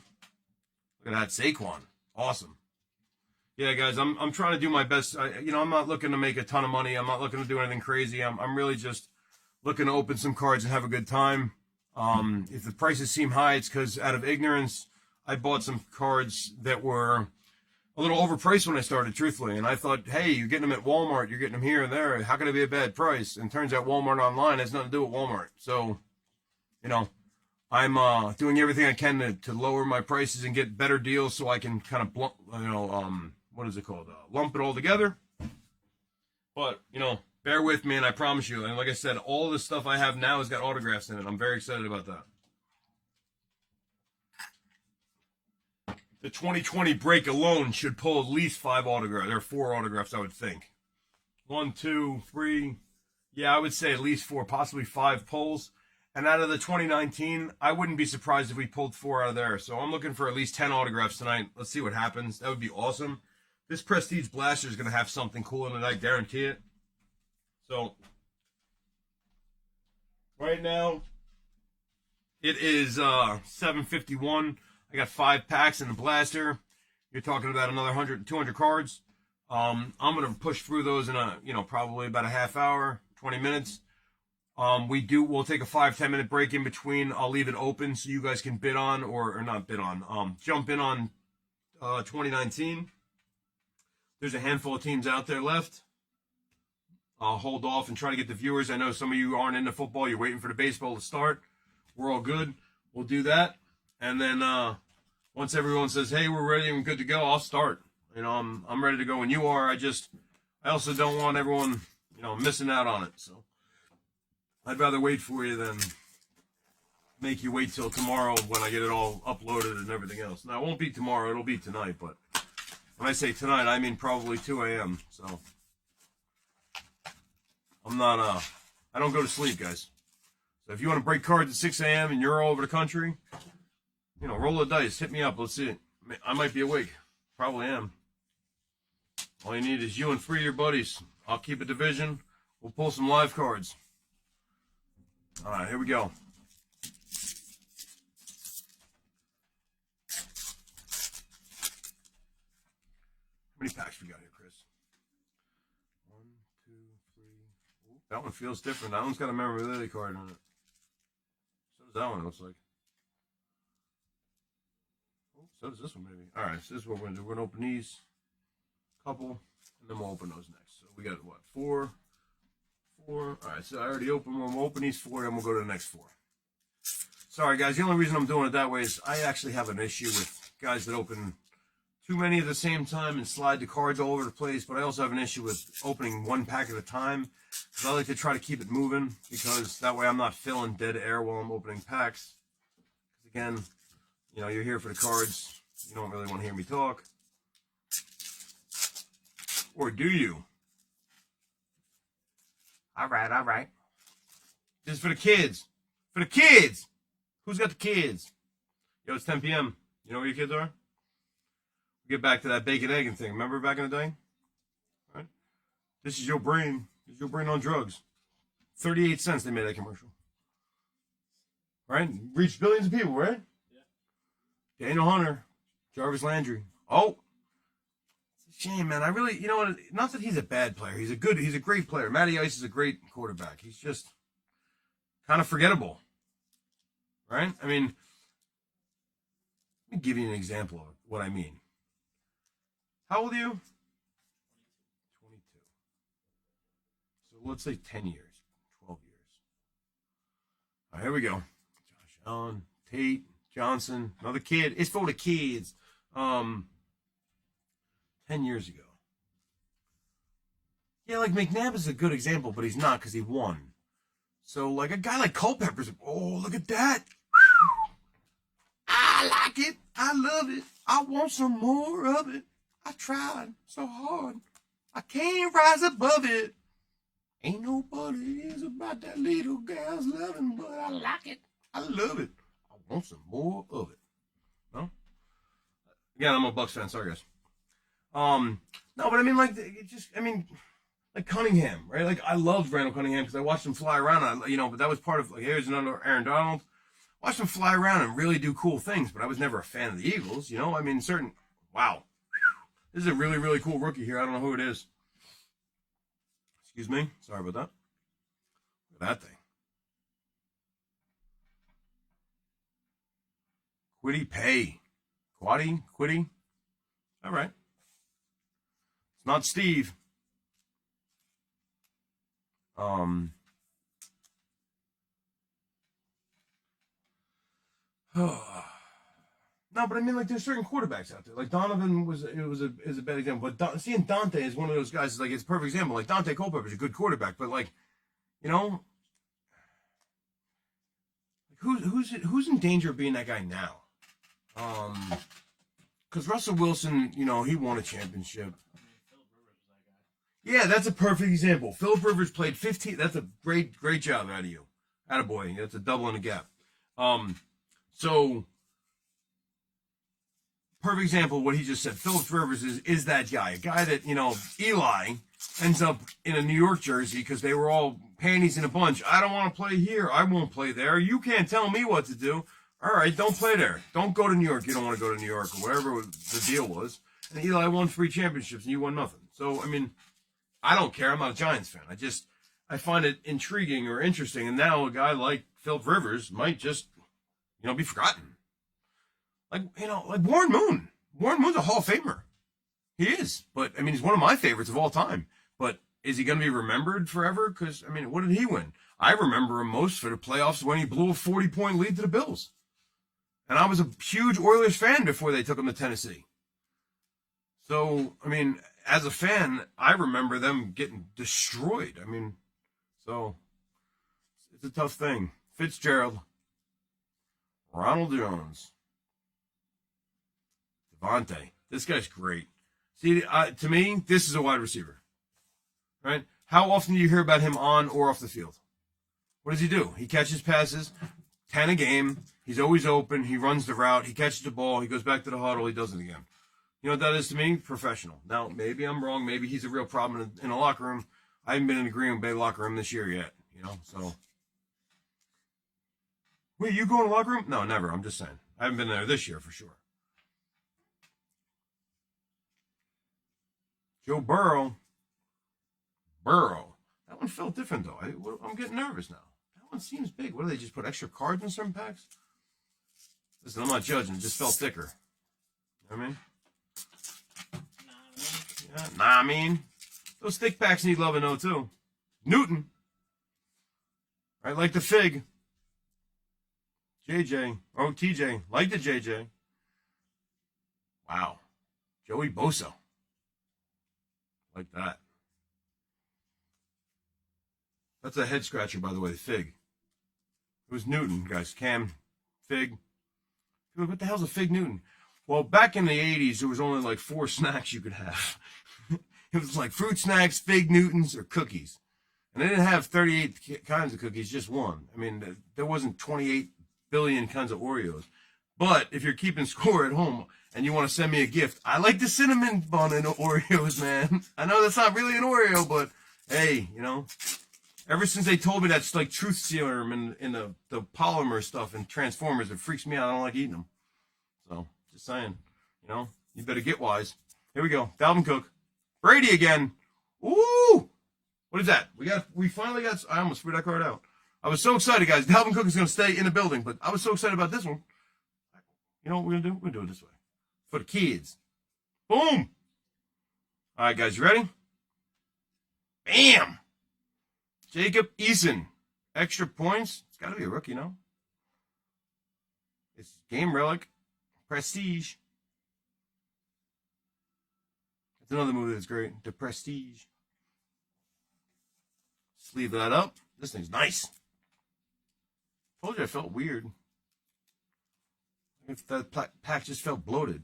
at that, Saquon. Awesome. Yeah, guys, I'm trying to do my best. I'm not looking to make a ton of money. I'm not looking to do anything crazy. I'm really just looking to open some cards and have a good time. If the prices seem high, it's because out of ignorance, I bought some cards that were a little overpriced when I started, truthfully. And I thought, hey, you're getting them at Walmart. You're getting them here and there. How can it be a bad price? And turns out Walmart online has nothing to do with Walmart. So, you know, I'm doing everything I can to lower my prices and get better deals so I can kind of, what is it called? Lump it all together. But, you know, bear with me, and I promise you. And like I said, all the stuff I have now has got autographs in it. I'm very excited about that. The 2020 break alone should pull at least 5 autographs. There are 4 autographs, I would think. 1, 2, 3. Yeah, I would say at least 4, possibly 5 pulls. And out of the 2019, I wouldn't be surprised if we pulled 4 out of there. So I'm looking for at least 10 autographs tonight. Let's see what happens. That would be awesome. This Prestige Blaster is going to have something cool in it. I guarantee it. So right now, it is 7:51. I got 5 packs in the blaster. You're talking about another 100, 200 cards. I'm going to push through those in probably about a half hour, 20 minutes. We'll take a 5-10 minute break in between. I'll leave it open so you guys can bid on or not bid on, jump in on 2019. There's a handful of teams out there left. I'll hold off and try to get the viewers. I know some of you aren't into football. You're waiting for the baseball to start. We're all good. We'll do that. And then once everyone says, hey, we're ready and good to go, I'll start. I'm ready to go when you are. I also don't want everyone, missing out on it. So I'd rather wait for you than make you wait till tomorrow when I get it all uploaded and everything else. Now, it won't be tomorrow. It'll be tonight. But when I say tonight, I mean probably 2 a.m. So I'm not, I don't go to sleep, guys. So if you want to break cards at 6 a.m. and you're all over the country, roll the dice. Hit me up. Let's see it. I might be awake. Probably am. All you need is you and 3 of your buddies. I'll keep a division. We'll pull some live cards. All right, here we go. How many packs we got here, Chris? 1, 2, 3. Ooh, that one feels different. That one's got a memorability card on it. So does that one, it looks like. Oh, so does this one, maybe. All right, so this is what we're going to do. We're going to open these couple, and then we'll open those next. So we got, what, 4? All right, so I already opened one. We'll open these 4, and we'll go to the next 4. Sorry, guys. The only reason I'm doing it that way is I actually have an issue with guys that open too many at the same time and slide the cards all over the place, but I also have an issue with opening 1 pack at a time because I like to try to keep it moving because that way I'm not filling dead air while I'm opening packs. Again, you're here for the cards. You don't really want to hear me talk. Or do you? All right. This is for the kids. For the kids! Who's got the kids? Yo, it's 10 p.m. You know where your kids are? We'll get back to that bacon egg and thing. Remember back in the day? All right. This is your brain. This is your brain on drugs. 38 cents they made that commercial. Right? Reached billions of people, right? Yeah. Daniel Hunter. Jarvis Landry. Oh! Shame, man. I really, not that he's a bad player. He's a great player. Matty Ice is a great quarterback. He's just kind of forgettable. Right? I mean, let me give you an example of what I mean. How old are you? 22. So let's say 10 years, 12 years. All right, here we go. Josh Allen, Tate, Johnson, another kid. It's for the kids. 10 years ago. Yeah, like McNabb is a good example, but he's not because he won. So, like a guy like Culpepper's, oh, look at that. I like it. I love it. I want some more of it. I tried so hard. I can't rise above it. Ain't nobody is about that little gal's loving, but I like it. I love it. I want some more of it. No? Again, I'm a Bucks fan. Sorry, guys. No, but I mean, like Cunningham, right? Like, I loved Randall Cunningham because I watched him fly around, but that was part of, like, here's another Aaron Donald. Watched him fly around and really do cool things, but I was never a fan of the Eagles, I mean, wow. This is a really, really cool rookie here. I don't know who it is. Excuse me. Sorry about that. Look at that thing. Quiddy Pay. Quiddy. All right. It's not Steve. No, No, but I mean, like, there's certain quarterbacks out there. Like Donovan is a bad example. But seeing Dante as one of those guys is like, it's a perfect example. Like Dante Culpepper is a good quarterback, but like, you know, who's in danger of being that guy now? Because Russell Wilson, you know, he won a championship. Phillip Rivers was that guy. Yeah, that's a perfect example. Phillip Rivers played 15. That's a great job out of you. Attaboy. That's a double in a gap. So perfect example of what he just said. Phillip Rivers is that guy. A guy that, you know, Eli ends up in a New York jersey because they were all panties in a bunch. I don't want to play here. I won't play there. You can't tell me what to do. All right, don't play there. Don't go to New York. You don't want to go to New York or whatever the deal was. And Eli won 3 championships and you won nothing. So, I mean, I don't care. I'm not a Giants fan. I find it intriguing or interesting. And now a guy like Phillip Rivers might just, you know, be forgotten. Like, you know, like Warren Moon. Warren Moon's a Hall of Famer. He is. But, I mean, he's one of my favorites of all time. But is he going to be remembered forever? Because, I mean, what did he win? I remember him most for the playoffs when he blew a 40-point lead to the Bills. And I was a huge Oilers fan before they took him to Tennessee. So, I mean, as a fan, I remember them getting destroyed. I mean, so it's a tough thing. Fitzgerald, Ronald Jones, Devontae. This guy's great. See, to me, this is a wide receiver. Right? How often do you hear about him on or off the field? What does he do? He catches passes, 10 a game. He's always open. He runs the route. He catches the ball. He goes back to the huddle. He does it again. You know what that is to me? Professional. Now, maybe I'm wrong. Maybe he's a real problem in a locker room. I haven't been in the Green Bay locker room this year yet. You know, so. Wait, you go in the locker room? No, never. I'm just saying. I haven't been there this year for sure. Joe Burrow. That one felt different, though. I'm getting nervous now. That one seems big. What do they just put extra cards in certain packs? Listen, I'm not judging. It just felt thicker. You know what I mean? I mean, those thick packs need love and know too. Newton. Right, like the fig. JJ. Oh, TJ. Like the JJ. Wow. Joey Bosa. Like that. That's a head scratcher, by the way, the fig. It was Newton, guys. Cam, fig. What the hell's a fig Newton? Well, back in the 80s, there was only like 4 snacks you could have. It was like fruit snacks, fig Newtons, or cookies. And they didn't have 38 kinds of cookies, just one. I mean, there wasn't 28 billion kinds of Oreos. But if you're keeping score at home and you want to send me a gift, I like the cinnamon bun in Oreos, man. I know that's not really an Oreo, but hey, you know. Ever since they told me that's like truth serum in the polymer stuff in Transformers, it freaks me out. I don't like eating them. So, just saying, you know, you better get wise. Here we go. Dalvin Cook. Brady again. Ooh! What is that? We finally got, I almost threw that card out. I was so excited, guys. Dalvin Cook is going to stay in the building, but I was so excited about this one. You know what we're going to do? We're going to do it this way. For the kids. Boom! All right, guys, you ready? Bam! Jacob Eason. Extra points. It's got to be a rookie, no? It's game relic. Prestige. It's another movie that's great. The Prestige. Sleeve that up. This thing's nice. Told you I felt weird. If that pack just felt bloated.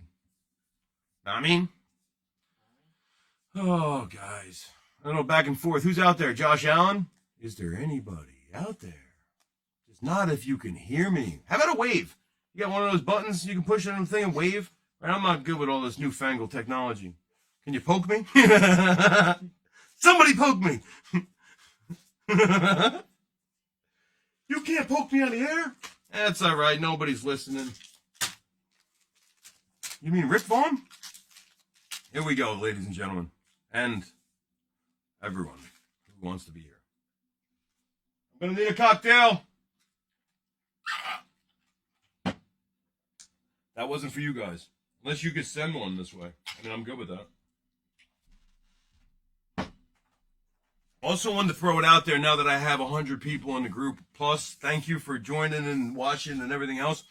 Know what I mean? Oh, guys. I don't know, back and forth. Who's out there? Josh Allen? Is there anybody out there? Just not if you can hear me. How about a wave? You got one of those buttons you can push on the thing and wave? Right, I'm not good with all this newfangled technology. Can you poke me? Somebody poke me! You can't poke me on the air? That's all right. Nobody's listening. You mean Rick Vaughn? Here we go, ladies and gentlemen. And everyone who wants to be here. I'm going to need a cocktail. That wasn't for you guys. Unless you could send one this way. I mean, I'm good with that. Also wanted to throw it out there now that I have 100 people in the group. Plus, thank you for joining and watching and everything else.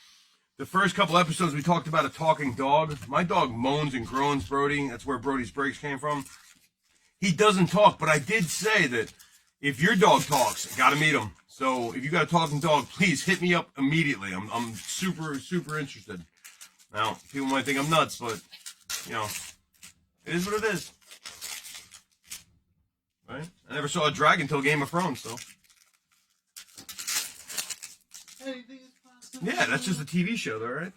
the first couple episodes we talked about a talking dog. My dog moans and groans, Brody. That's where Brody's breaks came from. He doesn't talk, but I did say that if your dog talks, gotta meet him. So if you got a talking dog, please hit me up immediately. I'm super, super interested. Now, people might think I'm nuts, but, you know, it is what it is. Right? I never saw a dragon until Game of Thrones, so. Anything is possible. Yeah, that's just a TV show, though, right?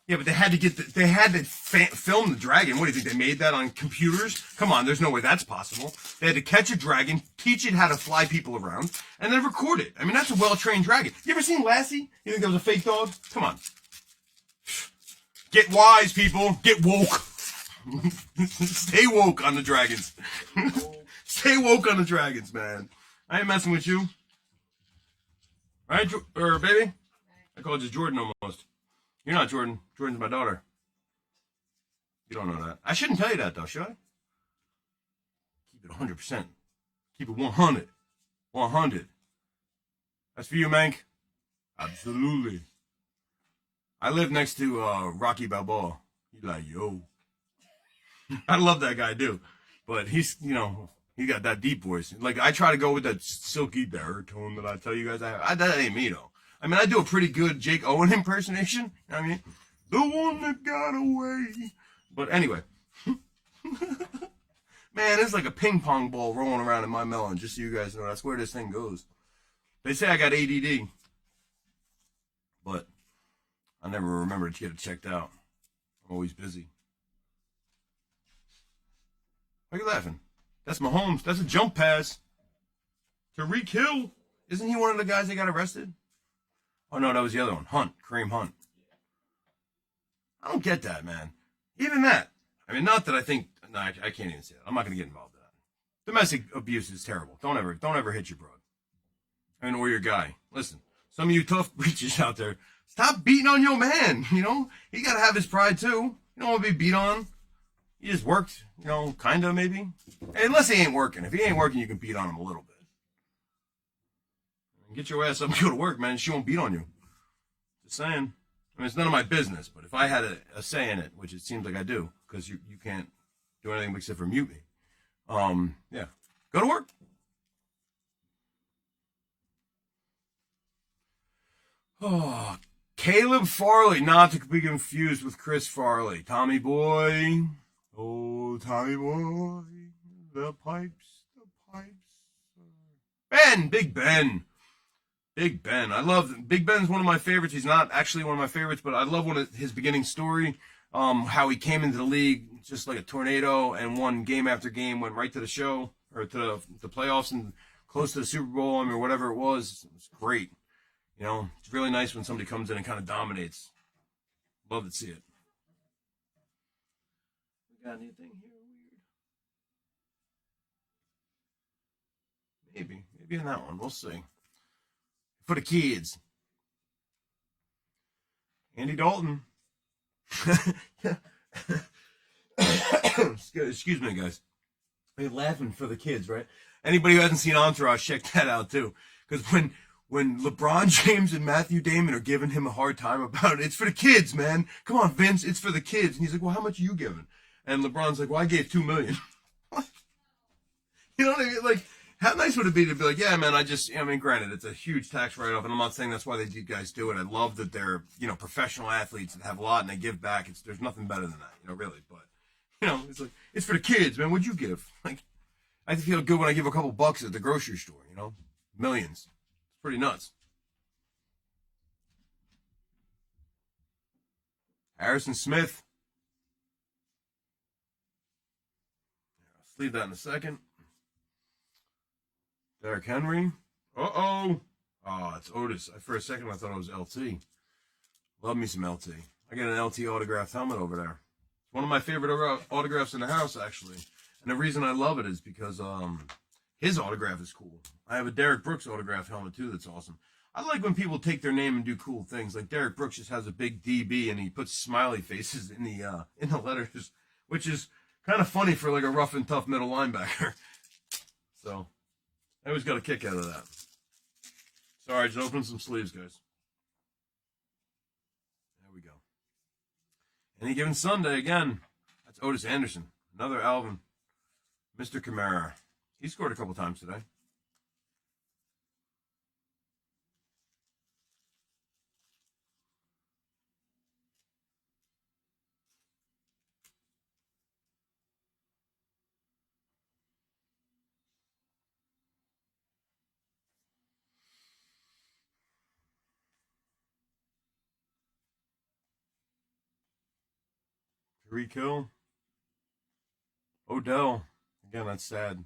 Yeah, but they had to film the dragon. What do you think? They made that on computers? Come on, there's no way that's possible. They had to catch a dragon, teach it how to fly people around, and then record it. I mean, that's a well-trained dragon. You ever seen Lassie? You think that was a fake dog? Come on. Get wise, people. Get woke. Stay woke on the dragons. Stay woke on the dragons, man. I ain't messing with you. Right, baby? I called you Jordan almost. You're not Jordan. Jordan's my daughter. You don't know that. I shouldn't tell you that, though, should I? Keep it 100%. Keep it 100. 100. That's for you, Mank. Absolutely. I live next to Rocky Balboa. He's like, yo. I love that guy, too. But he's, you know, he got that deep voice. Like, I try to go with that silky baritone that I tell you guys I have. That ain't me, though. I mean, I do a pretty good Jake Owen impersonation. You know what I mean, the one that got away. But anyway. Man, it's like a ping pong ball rolling around in my melon, just so you guys know. That's where this thing goes. They say I got ADD. But I never remember to get it checked out. I'm always busy. Why are you laughing? That's Mahomes. That's a jump pass. Tyreek Hill. Isn't he one of the guys that got arrested? Oh, no, that was the other one. Hunt. Kareem Hunt. I don't get that, man. Even that. I mean, not that I think... No, I can't even say that. I'm not going to get involved in that. Domestic abuse is terrible. Don't ever hit your broad. I mean, or your guy. Listen, some of you tough breaches out there, stop beating on your man, you know? He got to have his pride, too. You don't want to be beat on. He just worked, you know, kind of, maybe. Unless he ain't working. If he ain't working, you can beat on him a little bit. Get your ass up and go to work, man. She won't beat on you. Just saying. I mean, it's none of my business, but if I had a say in it, which it seems like I do, because you can't do anything except for mute me. Yeah. Go to work. Oh, Caleb Farley, not to be confused with Chris Farley. Tommy boy. Oh, Tommy boy. The pipes. Ben, Big Ben. Big Ben. I love Big Ben's one of my favorites. He's not actually one of my favorites, but I love one of his beginning story. How he came into the league just like a tornado and won game after game, went right to the show or to the playoffs and close to the Super Bowl. I mean, whatever it was great. You know, it's really nice when somebody comes in and kind of dominates. Love to see it. We got anything here weird? Maybe in that one. We'll see. For the kids. Andy Dalton. Excuse me, guys. They're laughing for the kids, right? Anybody who hasn't seen Entourage, check that out, too. Because when LeBron James and Matthew Damon are giving him a hard time about it, it's for the kids, man. Come on, Vince, it's for the kids. And he's like, well, how much are you giving? And LeBron's like, well, I gave $2 million. You know what I mean? Like, how nice would it be to be like, yeah, man, I mean, granted, it's a huge tax write-off, and I'm not saying that's why you guys do it. I love that they're, you know, professional athletes that have a lot and they give back. There's nothing better than that, you know, really. But, you know, it's like, it's for the kids, man. What'd you give? Like, I feel good when I give a couple bucks at the grocery store, you know? Millions. It's pretty nuts. Harrison Smith. I'll leave that in a second. Derrick Henry. Uh-oh. Oh, it's Otis. For a second, I thought it was LT. Love me some LT. I got an LT autographed helmet over there. It's one of my favorite autographs in the house, actually. And the reason I love it is because his autograph is cool. I have a Derrick Brooks autographed helmet, too, that's awesome. I like when people take their name and do cool things. Like Derrick Brooks just has a big DB, and he puts smiley faces in the letters, which is kind of funny for like a rough and tough middle linebacker. So... I always got a kick out of that. Sorry, just open some sleeves, guys. There we go. Any given Sunday, again, that's Otis Anderson. Another Alvin. Mr. Kamara. He scored a couple times today. Tariq Hill. Odell. Again, that's sad.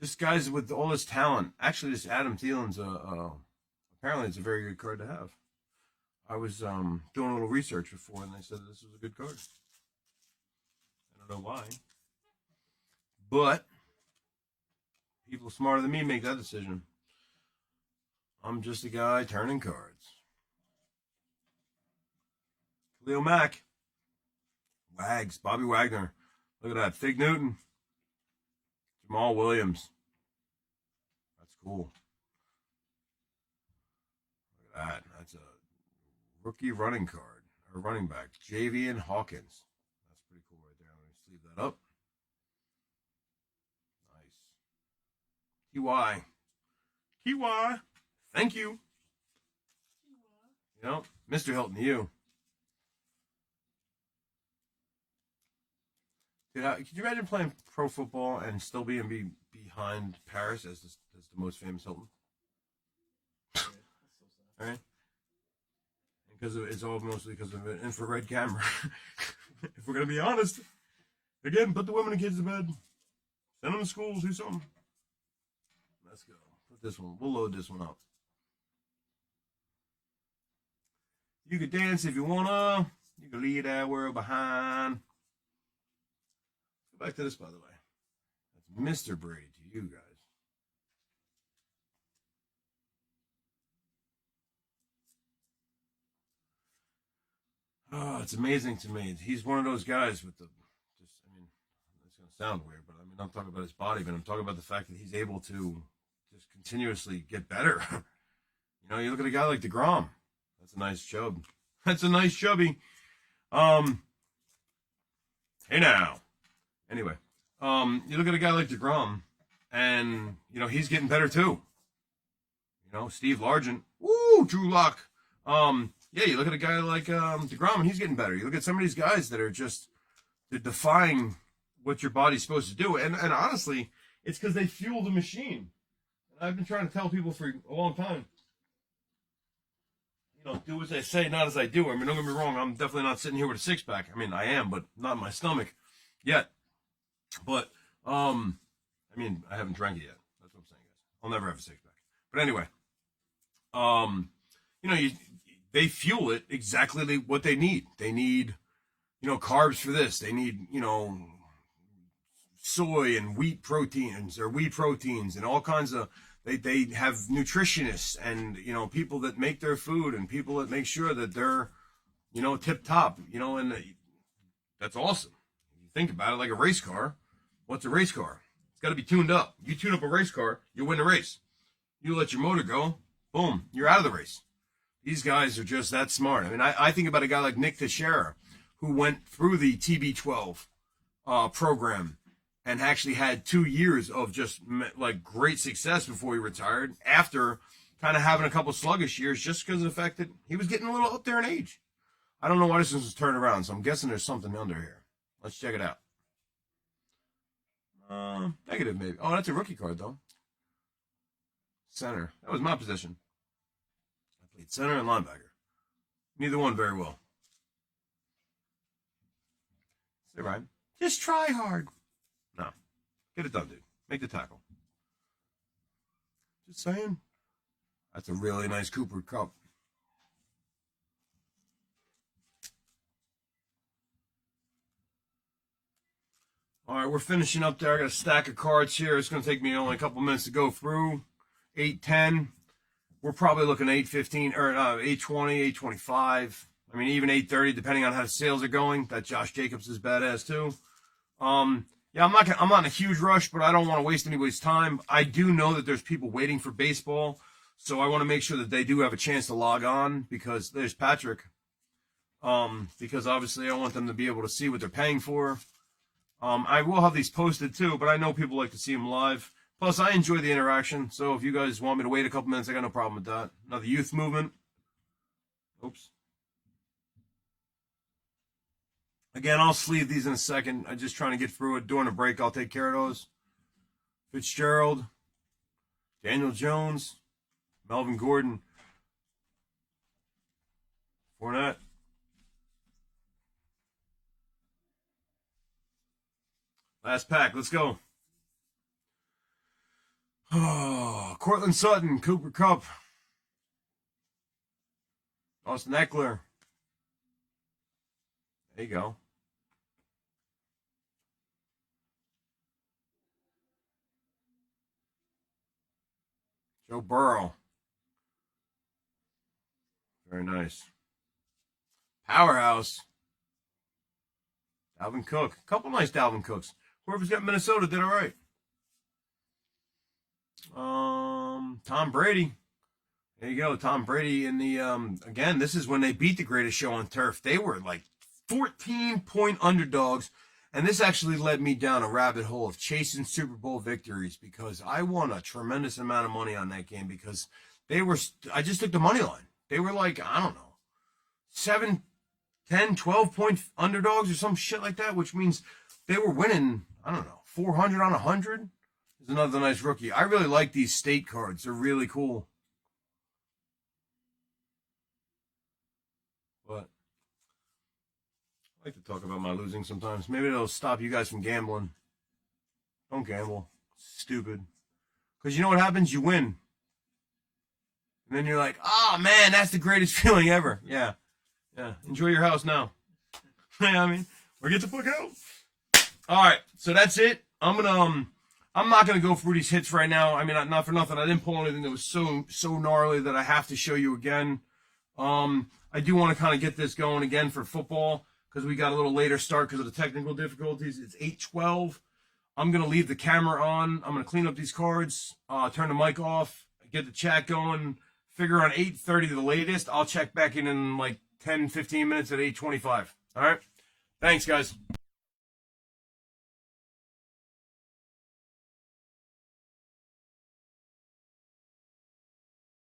Just guys with all this talent. Actually, this Adam Thielen's apparently it's a very good card to have. I was doing a little research before, and they said this was a good card. I don't know why, but people smarter than me make that decision. I'm just a guy turning cards. Khalil Mack. Wags. Bobby Wagner. Look at that. Fig Newton. Jamal Williams. That's cool. Look at that. That's a rookie running card. Or running back. Javian Hawkins. That's pretty cool right there. Let me sleeve that up. Nice. Kiwi. Thank you. You know, Mr. Hilton, to you. Could you imagine playing pro football and still being behind Paris as the most famous Hilton? Yeah, that's so sad. All right? Because it's all mostly because of an infrared camera. If we're going to be honest. Again, put the women and kids to bed. Send them to school, do something. Let's go. Put this one. We'll load this one up. You could dance if you wanna. You can leave that world behind. Go back to this, by the way. That's Mr. Brady to you guys. Oh, it's amazing to me. He's one of those guys with it's going to sound weird, but I'm talking about his body, but I'm talking about the fact that he's able to just continuously get better. You know, you look at a guy like DeGrom. That's a nice chub. That's a nice chubby. Hey now. Anyway, you look at a guy like DeGrom, and, you know, he's getting better too. You know, Steve Largent. Woo, Drew Lock. Yeah, you look at a guy like DeGrom, and he's getting better. You look at some of these guys that are they're defying what your body's supposed to do. And honestly, it's because they fuel the machine. And I've been trying to tell people for a long time, you know, do as I say, not as I do. I mean, don't get me wrong, I'm definitely not sitting here with a six-pack. I mean, I am, but not in my stomach yet. But, I mean, I haven't drank it yet. That's what I'm saying, guys. I'll never have a six-pack. But anyway, you know, they fuel it exactly what they need. They need, you know, carbs for this. They need, you know, soy and wheat proteins or wheat proteins and all kinds of, they have nutritionists and, you know, people that make their food and people that make sure that they're, you know, tip top, you know, and that's awesome. If you think about it, like a race car, what's a race car? It's got to be tuned up. You tune up a race car, you win the race. You let your motor go, boom, you're out of the race. These guys are just that smart. I mean, I think about a guy like Nick Teixeira, who went through the TB12 program and actually had 2 years of just like great success before he retired, after kind of having a couple sluggish years just because of the fact that he was getting a little up there in age. I don't know why this was turned around, so I'm guessing there's something under here. Let's check it out. Negative, maybe. Oh, that's a rookie card, though. Center. That was my position. I played center and linebacker. Neither one very well. Say right. Just try hard. No. Get it done, dude. Make the tackle. Just saying. That's a really nice Cooper Cup. All right, we're finishing up there. I got a stack of cards here. It's going to take me only a couple minutes to go through. 8:10. We're probably looking 8:15 or 8:20, 8:25. I mean, even 8:30, depending on how the sales are going. That Josh Jacobs is badass too. Yeah, I'm not in a huge rush, but I don't want to waste anybody's time. I do know that there's people waiting for baseball, so I want to make sure that they do have a chance to log on, because there's Patrick. because obviously I want them to be able to see what they're paying for. I will have these posted too, but I know people like to see them live. Plus, I enjoy the interaction, so if you guys want me to wait a couple minutes, I got no problem with that. Another youth movement. Oops. Again, I'll sleeve these in a second. I'm just trying to get through it. During the break, I'll take care of those. Fitzgerald, Daniel Jones, Melvin Gordon, Fournette. Last pack. Let's go. Oh, Cortland Sutton, Cooper Kupp, Austin Eckler. There you go. Joe Burrow. Very nice. Powerhouse. Dalvin Cook. A couple nice Dalvin Cooks. Whoever's got Minnesota did all right. Tom Brady. There you go. Tom Brady in the, again, this is when they beat the greatest show on turf. They were like 14-point underdogs. And this actually led me down a rabbit hole of chasing Super Bowl victories because I won a tremendous amount of money on that game because they were, I just took the money line. They were like, I don't know, 7, 10, 12-point underdogs or some shit like that, which means they were winning, I don't know, 400 on 100. There's another nice rookie. I really like these state cards. They're really cool. But I like to talk about my losing sometimes. Maybe it'll stop you guys from gambling. Don't gamble. Stupid. Because you know what happens? You win. And then you're like, oh, man, that's the greatest feeling ever. Yeah. Yeah. Enjoy your house now. I mean, or get the fuck out. All right. So that's it. I'm not going to go through these hits right now. I mean, not for nothing. I didn't pull anything that was so gnarly that I have to show you again. I do want to kind of get this going again for football because we got a little later start because of the technical difficulties. It's 8:12. I'm going to leave the camera on. I'm going to clean up these cards, turn the mic off, get the chat going. Figure on 8:30 the latest. I'll check back in like 10, 15 minutes at 8:25. All right? Thanks, guys.